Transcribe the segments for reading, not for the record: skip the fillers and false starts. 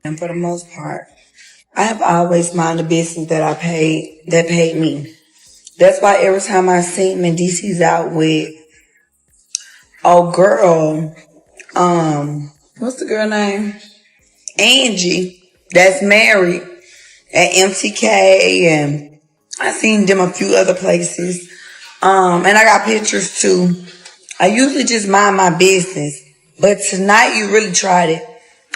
And for the most part, I have always minded the business that paid me. That's why every time I see him and DC's out with, oh girl, what's the girl name? Angie, that's married at MTK, and I seen them a few other places. And I got pictures too. I usually just mind my business, but tonight you really tried it.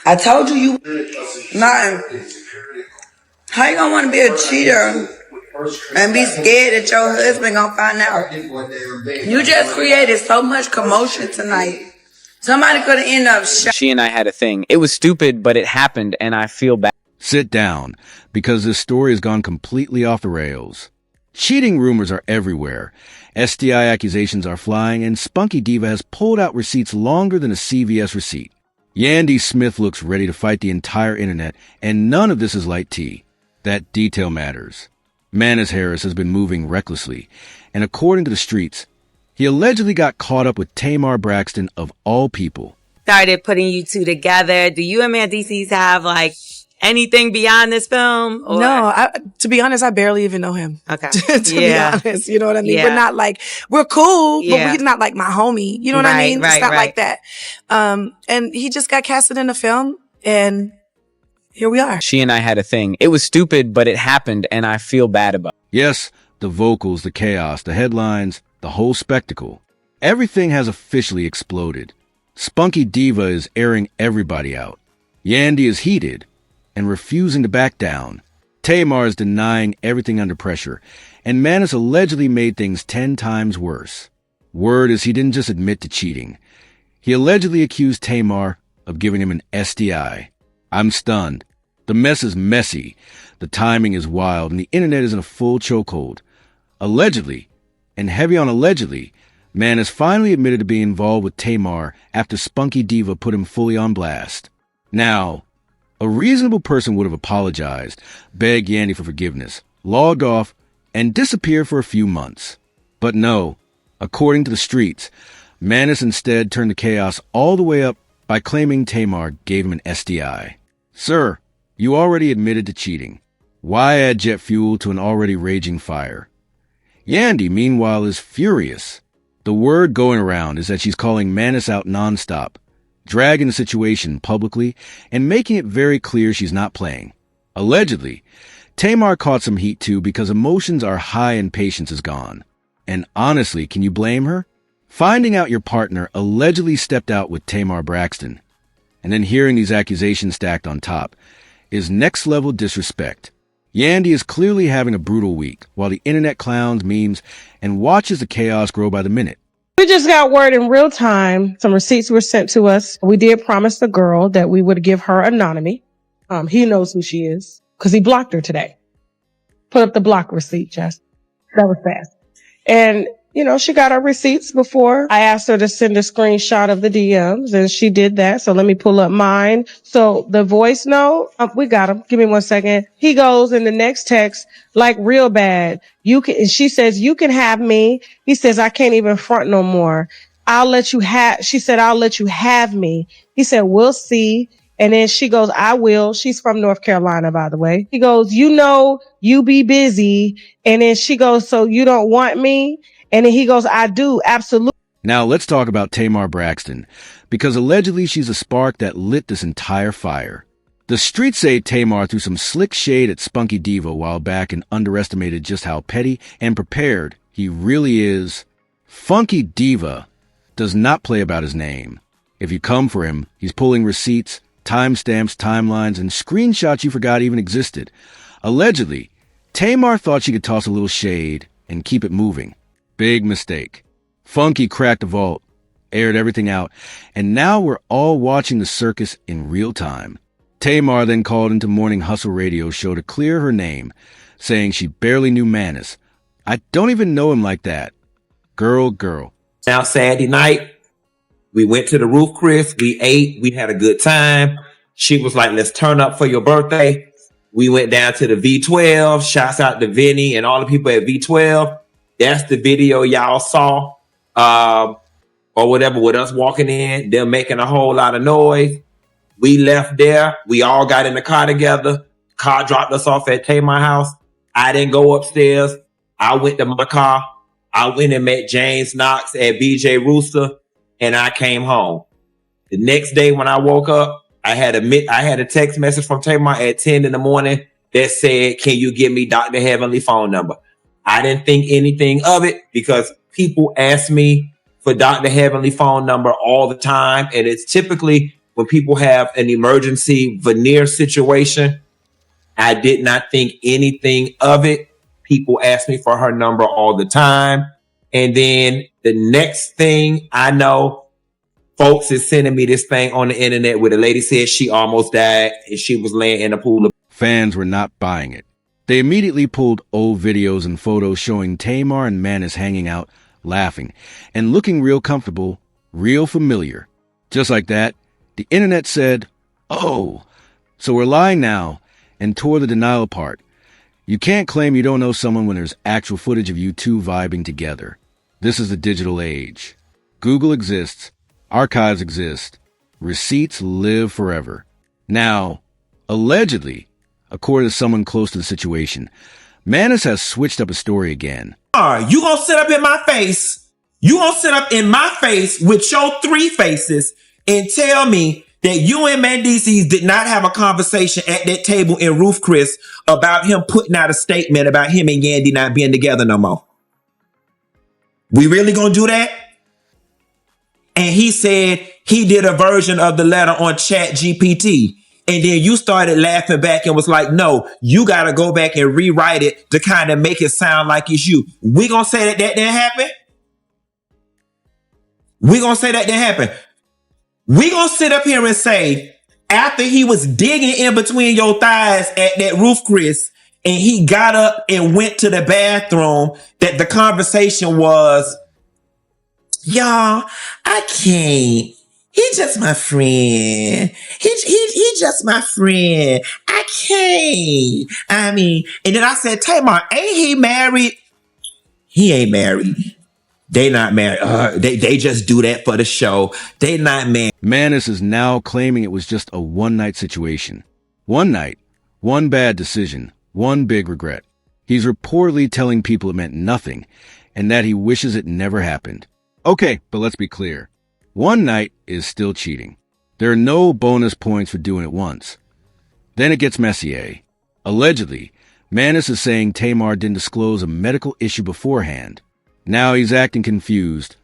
I told you not. How you gonna want to be a cheater and be scared that your husband gonna find out? You just created so much commotion tonight. Somebody could have ended up shot. She and I had a thing. It was stupid, but it happened, and I feel bad. Sit down, because this story has gone completely off the rails. Cheating rumors are everywhere. STI accusations are flying, and Spunky Diva has pulled out receipts longer than a CVS receipt. Yandy Smith looks ready to fight the entire internet, and none of this is light tea. That detail matters. Manus Harris has been moving recklessly, and according to the streets, he allegedly got caught up with Tamar Braxton of all people. Started putting you two together. Do you and Man DC's have like anything beyond this film? Or? No, to be honest, I barely even know him. Okay. to be honest, you know what I mean? Yeah. We're not like, we're cool, but he's not like my homie. You know what I mean? It's not like that. And he just got casted in the film, and here we are. She and I had a thing. It was stupid, but it happened, and I feel bad about it. Yes, the vocals, the chaos, the headlines, the whole spectacle. Everything has officially exploded. Spunky Diva is airing everybody out. Yandy is heated and refusing to back down. Tamar is denying everything under pressure, and Manus allegedly made things 10 times worse. Word is he didn't just admit to cheating. He allegedly accused Tamar of giving him an STI. I'm stunned. The mess is messy, the timing is wild, and the internet is in a full chokehold. Allegedly, and heavy on allegedly, Manus finally admitted to being involved with Tamar after Spunky Diva put him fully on blast. Now, a reasonable person would have apologized, begged Yandy for forgiveness, logged off, and disappeared for a few months. But no, according to the streets, Manus instead turned the chaos all the way up by claiming Tamar gave him an STI. Sir, you already admitted to cheating. Why add jet fuel to an already raging fire? Yandy, meanwhile, is furious. The word going around is that she's calling Manus out nonstop, dragging the situation publicly, and making it very clear she's not playing. Allegedly, Tamar caught some heat too because emotions are high and patience is gone. And honestly, can you blame her? Finding out your partner allegedly stepped out with Tamar Braxton, and then hearing these accusations stacked on top, is next-level disrespect. Yandy is clearly having a brutal week, while the internet clowns, memes, and watches the chaos grow by the minute. We just got word in real time. Some receipts were sent to us. We did promise the girl that we would give her anonymity. He knows who she is because he blocked her today. Put up the block receipt, Jess. That was fast. And, you know, she got her receipts before. I asked her to send a screenshot of the DMs, and she did that. So let me pull up mine. So the voice note, we got him. Give me 1 second. He goes in the next text, like real bad. She says, you can have me. He says, I can't even front no more. She said, I'll let you have me. He said, we'll see. And then she goes, I will. She's from North Carolina, by the way. He goes, you know, you be busy. And then she goes, so you don't want me? And then he goes, I do. Absolutely. Now let's talk about Tamar Braxton, because allegedly she's a spark that lit this entire fire. The streets say Tamar threw some slick shade at Spunky Diva a while back and underestimated just how petty and prepared he really is. Funky Diva does not play about his name. If you come for him, he's pulling receipts, timestamps, timelines, and screenshots you forgot even existed. Allegedly, Tamar thought she could toss a little shade and keep it moving. Big mistake. Funky cracked the vault, aired everything out, and now we're all watching the circus in real time. Tamar then called into Morning Hustle radio show to clear her name, saying she barely knew Manus. I don't even know him like that. Girl. Now Saturday night, we went to the roof, Chris. We ate. We had a good time. She was like, let's turn up for your birthday. We went down to the V12. Shouts out to Vinny and all the people at V12. That's the video y'all saw, or whatever, with us walking in, them making a whole lot of noise. We left there. We all got in the car together. Car dropped us off at Tamar house. I didn't go upstairs. I went to my car. I went and met James Knox at BJ Rooster, and I came home. The next day when I woke up, I had a text message from Tamar at 10 in the morning that said, "Can you give me Dr. Heavenly phone number?" I didn't think anything of it because people ask me for Dr. Heavenly phone number all the time. And it's typically when people have an emergency veneer situation. I did not think anything of it. People ask me for her number all the time. And then the next thing I know, folks is sending me this thing on the internet where the lady said she almost died and she was laying in a pool of. Fans were not buying it. They immediately pulled old videos and photos showing Tamar and Manus hanging out, laughing, and looking real comfortable, real familiar. Just like that, the internet said, "Oh, so we're lying now," and tore the denial apart. You can't claim you don't know someone when there's actual footage of you two vibing together. This is the digital age. Google exists. Archives exist. Receipts live forever. Now, allegedly, according to someone close to the situation, Manus has switched up his story again. You gonna sit up in my face? You gonna sit up in my face with your three faces and tell me that you and Mendices did not have a conversation at that table in Roof Chris about him putting out a statement about him and Yandy not being together no more? We really gonna do that? And he said he did a version of the letter on Chat GPT. And then you started laughing back and was like, "No, you got to go back and rewrite it to kind of make it sound like it's you." We gonna say that didn't happen? We gonna say that didn't happen? We gonna sit up here and say, after he was digging in between your thighs at that Roof Chris, and he got up and went to the bathroom, that the conversation was, "Y'all, I can't. He just my friend. He just my friend. I can't." I mean, and then I said, "Tamar, ain't he married?" He ain't married. They not married. They just do that for the show. They not married. Manus is now claiming it was just a one-night situation. One night, one bad decision, one big regret. He's reportedly telling people it meant nothing and that he wishes it never happened. Okay, but let's be clear. One night is still cheating. There are no bonus points for doing it once. Then it gets messy. Allegedly, Manus is saying Tamar didn't disclose a medical issue beforehand. Now he's acting confused,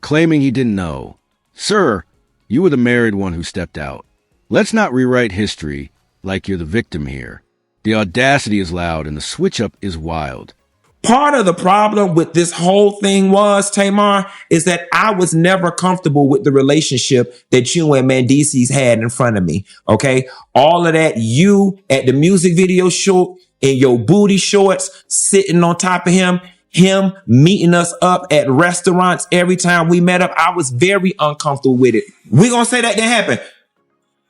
claiming he didn't know. Sir, you were the married one who stepped out. Let's not rewrite history like you're the victim here. The audacity is loud and the switch-up is wild. Part of the problem with this whole thing was, Tamar, is that I was never comfortable with the relationship that you and Mendices had in front of me. Okay. All of that, you at the music video shoot in your booty shorts, sitting on top of him meeting us up at restaurants every time we met up. I was very uncomfortable with it. We gonna say that didn't happen.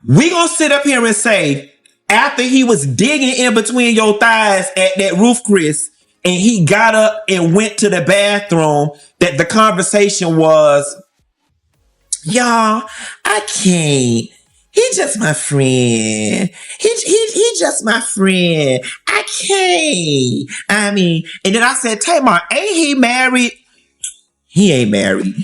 We gonna sit up here and say, after he was digging in between your thighs at that Roof Chris, and he got up and went to the bathroom, that the conversation was, "Y'all, I can't. He just my friend. He just my friend. I can't." I mean, and then I said, "Tamar, ain't he married?" He ain't married.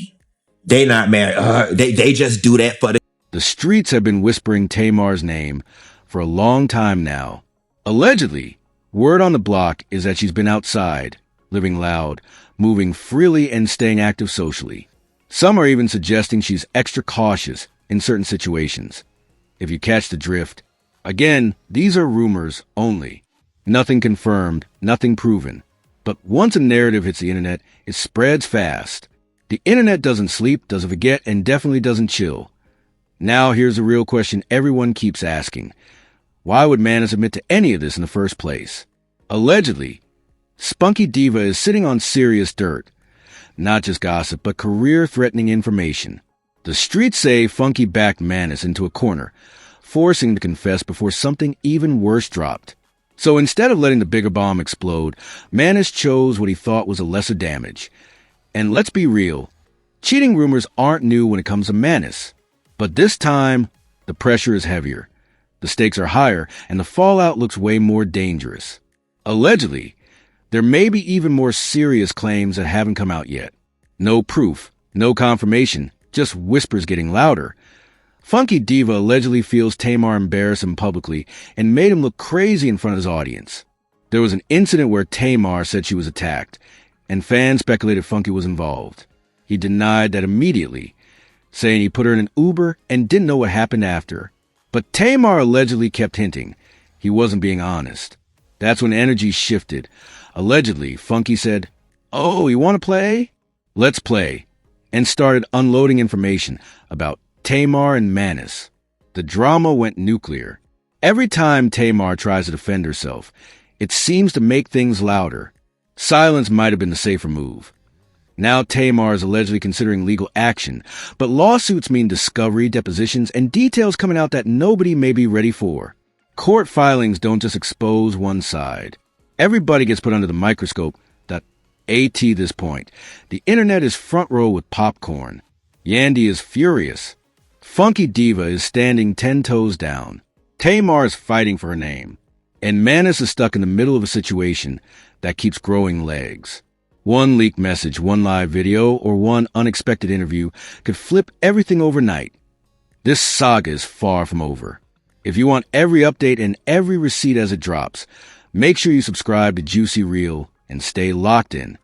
They not married. They just do that for the. The streets have been whispering Tamar's name for a long time now. Allegedly, word on the block is that she's been outside, living loud, moving freely, and staying active socially. Some are even suggesting she's extra cautious in certain situations. If you catch the drift. Again, these are rumors only. Nothing confirmed, nothing proven. But once a narrative hits the internet, it spreads fast. The internet doesn't sleep, doesn't forget, and definitely doesn't chill. Now here's the real question everyone keeps asking. Why would Manus admit to any of this in the first place? Allegedly, Spunky Diva is sitting on serious dirt. Not just gossip, but career-threatening information. The streets say Funky backed Manus into a corner, forcing him to confess before something even worse dropped. So instead of letting the bigger bomb explode, Manus chose what he thought was a lesser damage. And let's be real, cheating rumors aren't new when it comes to Manus. But this time, The pressure is heavier. The stakes are higher, and the fallout looks way more dangerous. Allegedly, there may be even more serious claims that haven't come out yet. No proof, no confirmation, just whispers getting louder. Funky Diva allegedly feels Tamar embarrassed him publicly and made him look crazy in front of his audience. There was an incident where Tamar said she was attacked, and fans speculated Funky was involved. He denied that immediately, saying he put her in an Uber and didn't know what happened after. But Tamar allegedly kept hinting he wasn't being honest. That's when energy shifted. Allegedly, Funky said, "Oh, you want to play? Let's play," and started unloading information about Tamar and Manis. The drama went nuclear. Every time Tamar tries to defend herself, it seems to make things louder. Silence might have been the safer move. Now Tamar is allegedly considering legal action, but lawsuits mean discovery, depositions, and details coming out that nobody may be ready for. Court filings don't just expose one side. Everybody gets put under the microscope. At this point, the internet is front row with popcorn. Yandy is furious. Funky Diva is standing 10 toes down. Tamar is fighting for her name. And Manis is stuck in the middle of a situation that keeps growing legs. One leaked message, one live video, or one unexpected interview could flip everything overnight. This saga is far from over. If you want every update and every receipt as it drops, make sure you subscribe to Juicy Reel and stay locked in